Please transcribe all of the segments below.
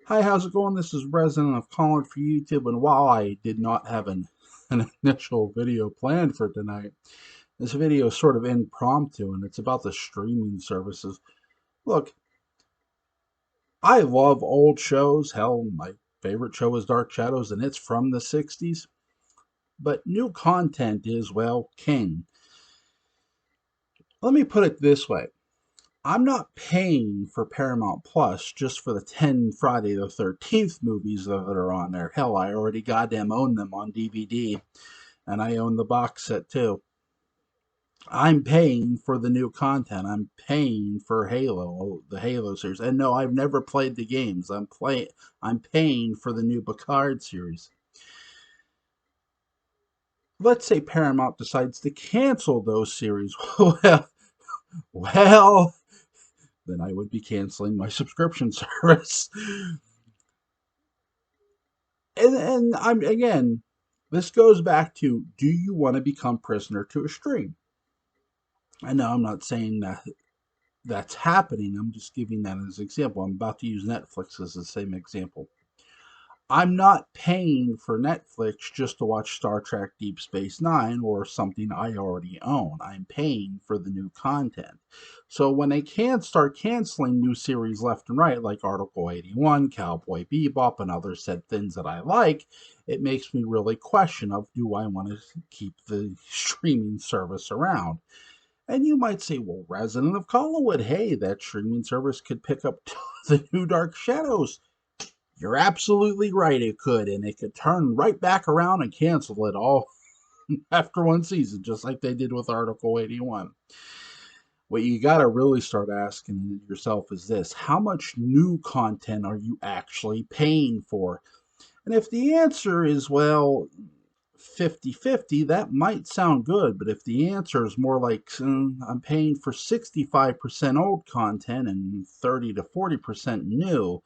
Hi, how's it going? This is Resident of Colin for YouTube, and while I did not have an initial video planned for tonight, this video is sort of impromptu, and it's about the streaming services. Look, I love old shows. Hell, my favorite show is Dark Shadows, and it's from the 60s. But new content is, well, king. Let me put it this way. I'm not paying for Paramount Plus just for the 10 Friday the 13th movies that are on there. Hell, I already goddamn own them on DVD, and I own the box set too. I'm paying for the new content. I'm paying for Halo, the Halo series. And no, I've never played the games. I'm paying for the new Picard series. Let's say Paramount decides to cancel those series. Well, then I would be canceling my subscription service. And I'm again, this goes back to, do you want to become prisoner to a stream? I know I'm not saying that that's happening. I'm just giving that as an example. I'm about to use Netflix as the same example. I'm not paying for Netflix just to watch Star Trek Deep Space Nine or something I already own. I'm paying for the new content. So when they can start canceling new series left and right, like Article 81, Cowboy Bebop, and other said things that I like, it makes me really question of, do I want to keep the streaming service around? And you might say, well, Resident of Collinwood, hey, that streaming service could pick up the new Dark Shadows. You're absolutely right, it could, and it could turn right back around and cancel it all after one season, just like they did with Article 81. What you got to really start asking yourself is this: how much new content are you actually paying for? And if the answer is, well, 50-50, that might sound good, but if the answer is more like, I'm paying for 65% old content and 30 to 40% new,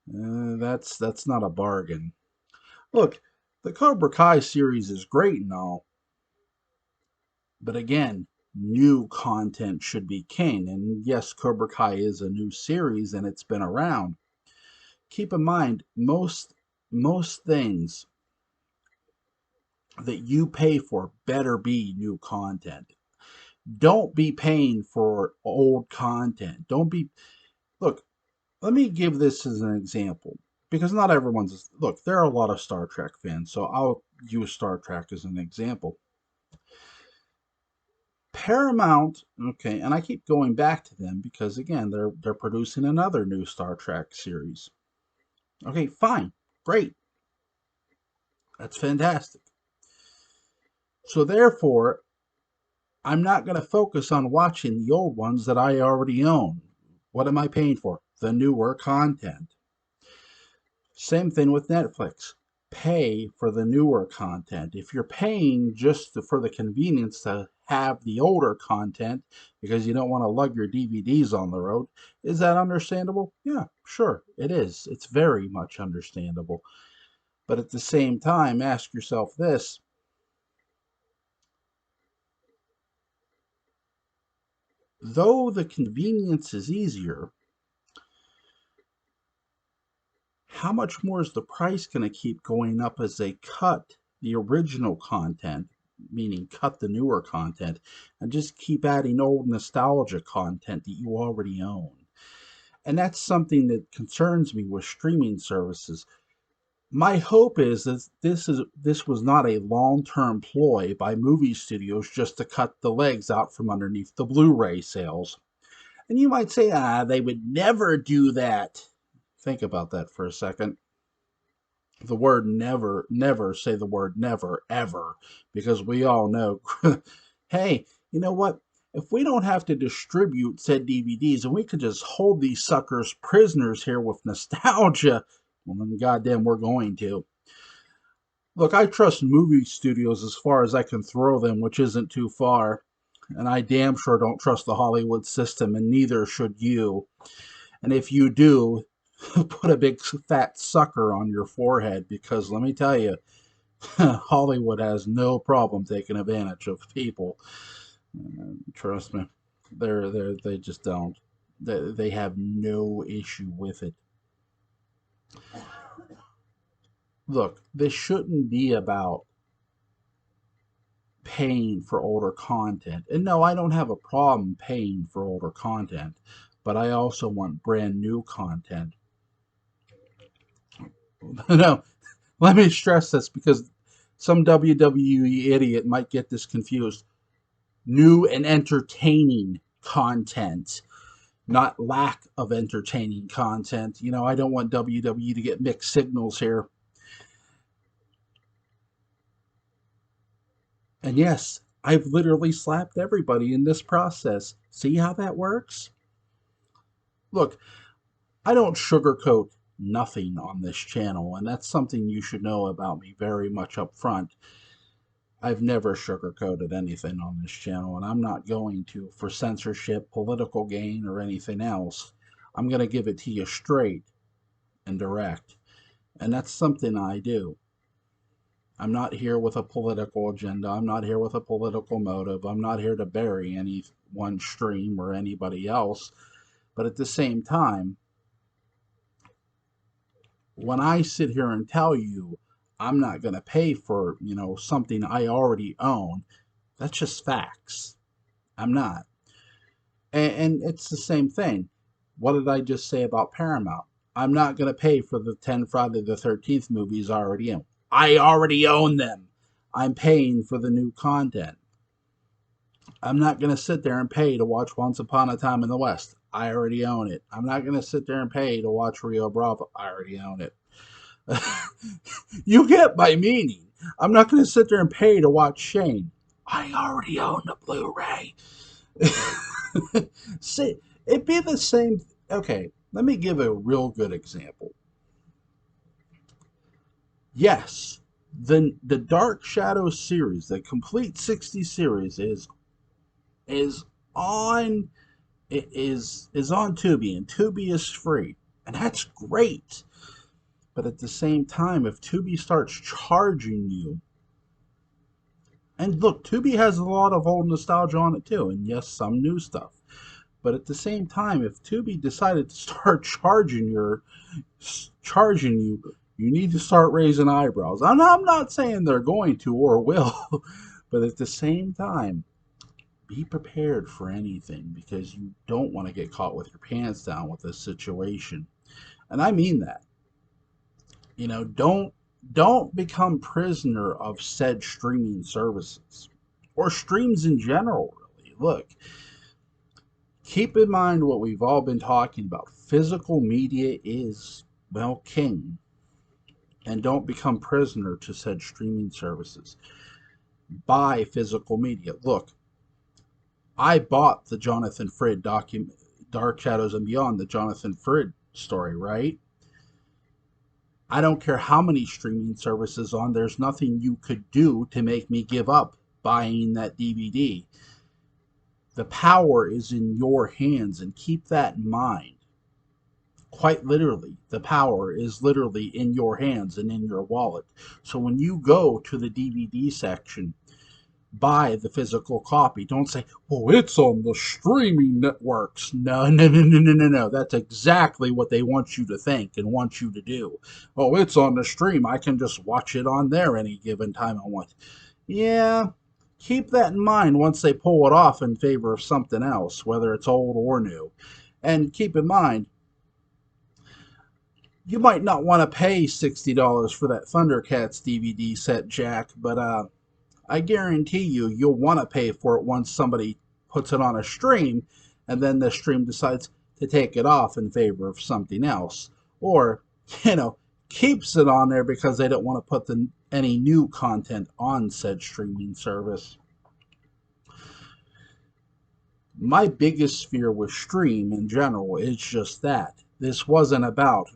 that's not a bargain. Look, the Cobra Kai series is great and all, but again, new content should be king. And yes, Cobra Kai is a new series and it's been around. Keep in mind, most things that you pay for better be new content. Don't be paying for old content. Don't be Look, let me give this as an example, because not everyone's look, there are a lot of Star Trek fans, so I'll use Star Trek as an example. Paramount, okay, and I keep going back to them because again, they're producing another new Star Trek series. Okay, fine. Great. That's fantastic. So therefore, I'm not going to focus on watching the old ones that I already own. What am I paying for? The newer content. Same thing with Netflix. Pay for the newer content. If you're paying just for the convenience to have the older content because you don't want to lug your DVDs on the road, is that understandable? Yeah, sure, it is. It's very much understandable. But at the same time, ask yourself this: though the convenience is easier, how much more is the price going to keep going up as they cut the original content, meaning cut the newer content, and just keep adding old nostalgia content that you already own? And that's something that concerns me with streaming services. My hope is that this was not a long-term ploy by movie studios just to cut the legs out from underneath the Blu-ray sales. And you might say, they would never do that. Think about that for a second. The word never, never say the word never, ever, because we all know, hey, you know what? If we don't have to distribute said DVDs and we could just hold these suckers prisoners here with nostalgia, well, then goddamn, we're going to. Look, I trust movie studios as far as I can throw them, which isn't too far. And I damn sure don't trust the Hollywood system, and neither should you. And if you do, put a big fat sucker on your forehead, because let me tell you, Hollywood has no problem taking advantage of people. Trust me, they just don't. They have no issue with it. Look, this shouldn't be about paying for older content. And no, I don't have a problem paying for older content, but I also want brand new content. No, let me stress this because some WWE idiot might get this confused. New and entertaining content, not lack of entertaining content. I don't want WWE to get mixed signals here. And yes, I've literally slapped everybody in this process. See how that works? Look, I don't sugarcoat nothing on this channel, and that's something you should know about me very much up front. I've never sugarcoated anything on this channel, and I'm not going to for censorship, political gain, or anything else. I'm going to give it to you straight and direct, and that's something I do. I'm not here with a political agenda. I'm not here with a political motive. I'm not here to bury any one stream or anybody else. But at the same time, when I sit here and tell you I'm not going to pay for, something I already own, that's just facts. I'm not. And it's the same thing. What did I just say about Paramount? I'm not going to pay for the 10 Friday the 13th movies I already own. I already own them. I'm paying for the new content. I'm not going to sit there and pay to watch Once Upon a Time in the West. I already own it. I'm not going to sit there and pay to watch Rio Bravo. I already own it. You get my meaning. I'm not going to sit there and pay to watch Shane. I already own the Blu-ray. See, it'd be the same. Okay, let me give a real good example. Yes, the Dark Shadows series, the complete 60 series, is on is on Tubi, and Tubi is free, and that's great. But at the same time, if Tubi starts charging you, and look, Tubi has a lot of old nostalgia on it too, and yes, some new stuff. But at the same time, if Tubi decided to start charging you, you need to start raising eyebrows. I'm not saying they're going to or will, but at the same time, be prepared for anything because you don't want to get caught with your pants down with this situation. And I mean that. Don't become prisoner of said streaming services or streams in general, really. Look, keep in mind what we've all been talking about. Physical media is, well, king. And don't become prisoner to said streaming services. Buy physical media. Look, I bought the Jonathan Frid document, Dark Shadows and Beyond, the Jonathan Frid story, right? I don't care how many streaming services on, there's nothing you could do to make me give up buying that DVD. The power is in your hands, and keep that in mind. Quite literally, the power is literally in your hands and in your wallet. So when you go to the DVD section, buy the physical copy. Don't say, "Oh, it's on the streaming networks." No, no, no, no, no, no, no. That's exactly what they want you to think and want you to do. "Oh, it's on the stream. I can just watch it on there any given time I want." Yeah, keep that in mind once they pull it off in favor of something else, whether it's old or new. And keep in mind, you might not want to pay $60 for that Thundercats DVD set, Jack, but I guarantee you'll want to pay for it once somebody puts it on a stream and then the stream decides to take it off in favor of something else. Or, keeps it on there because they don't want to put any new content on said streaming service. My biggest fear with stream in general is just that. This wasn't about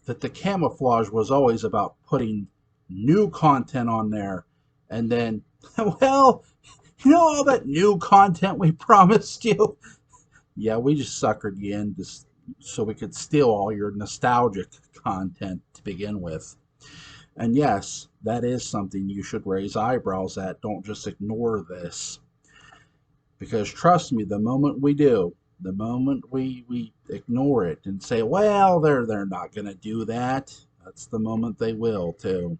that. The camouflage was always about putting new content on there and then, well, all that new content we promised you? Yeah, we just suckered you in just so we could steal all your nostalgic content to begin with. And yes, that is something you should raise eyebrows at. Don't just ignore this. Because trust me, the moment we do, The moment we ignore it and say, well, they're not going to do that, that's the moment they will too.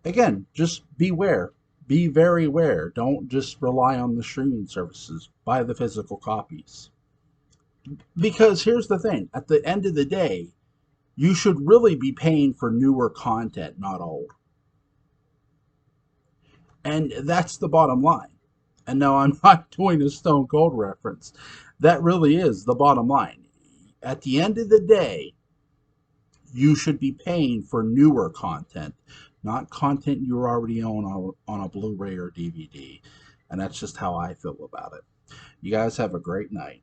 Again, just beware. Be very aware. Don't just rely on the streaming services. Buy the physical copies. Because here's the thing, at the end of the day, you should really be paying for newer content, not old. And that's the bottom line. And no, I'm not doing a Stone Cold reference. That really is the bottom line. At the end of the day, you should be paying for newer content, not content you already own on a Blu ray or DVD. And that's just how I feel about it. You guys have a great night.